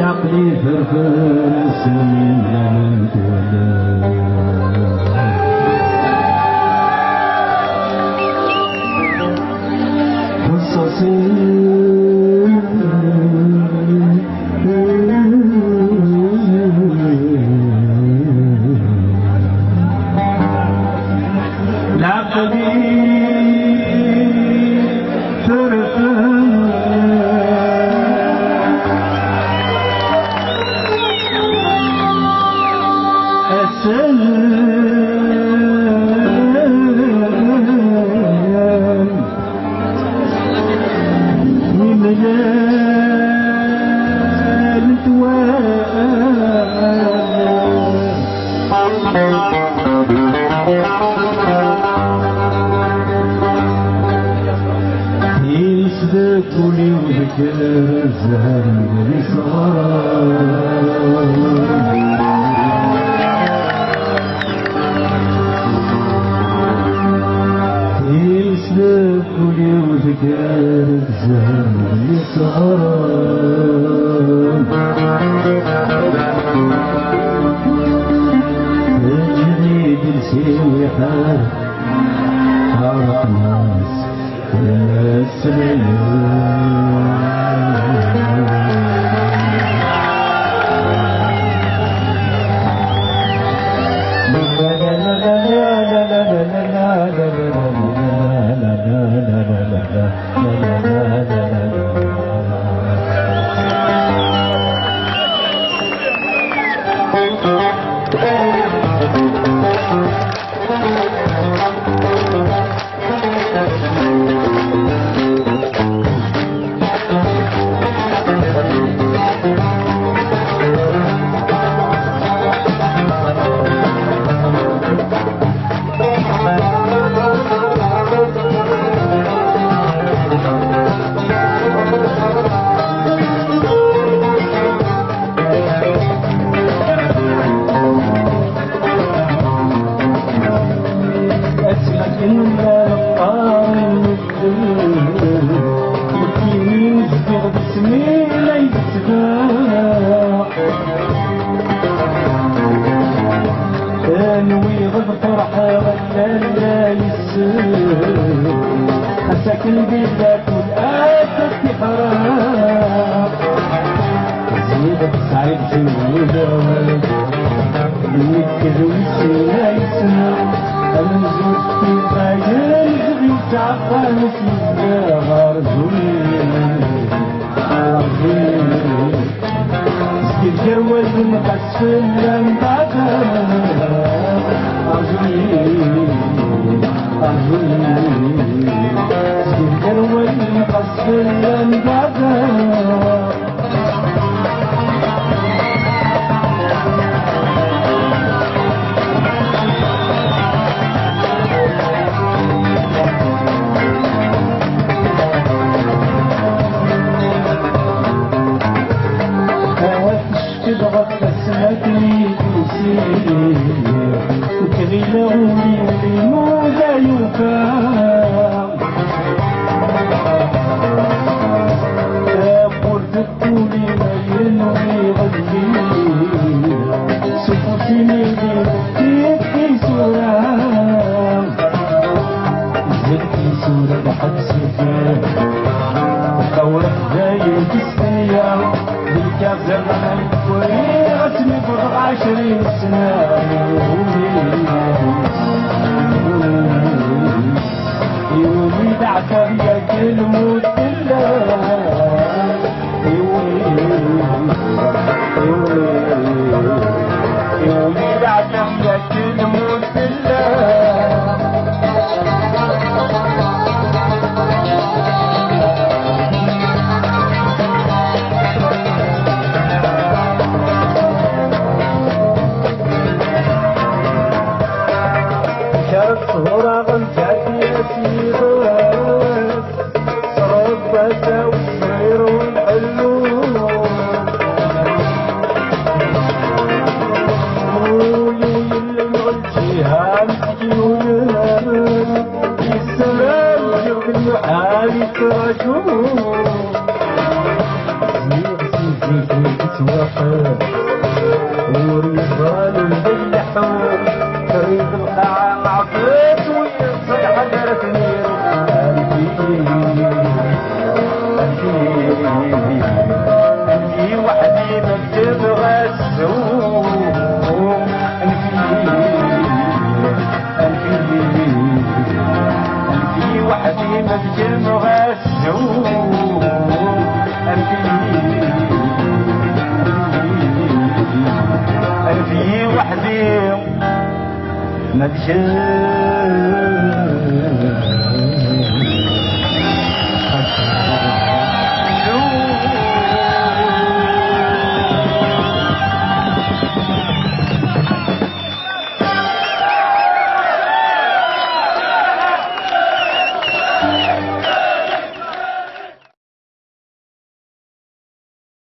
عقلي فرفاس من كولي وذكر الزهر كولي وذكر الزهر الجديد السيحة حارق الناس ساكن بالذات والآسف في حرام زيدك سعيد جنودة نكد ويسينا يسمع أنا نزود في خيال زغي تعقى نسينا غارزوني سكيت جواز مقسم لنبعدا أرجوني سكر والقصر ينبغى تضغط تسمتني تسير وتغيروني لماذا يفاق قلت الطولي مليني غدي سفوسيني بيتك سرام السنية ديك زمان وريغتني بضع 20 سنة يولي دعكة ياك الموت يولي دعكة ياك الموت صورة غنجات يا سيدات صربة والصغير والحلول قولوا للجهان تجيون السلام جيب المحالي تراجون زيغ تتوافق وريضان مبلحون تريد القاعة عطيت ويصيح درتني أنتي وحدي ما بتبغى السوق أنتي وحدي ما بتبغى السوق أنتي وحدي ما بتبغى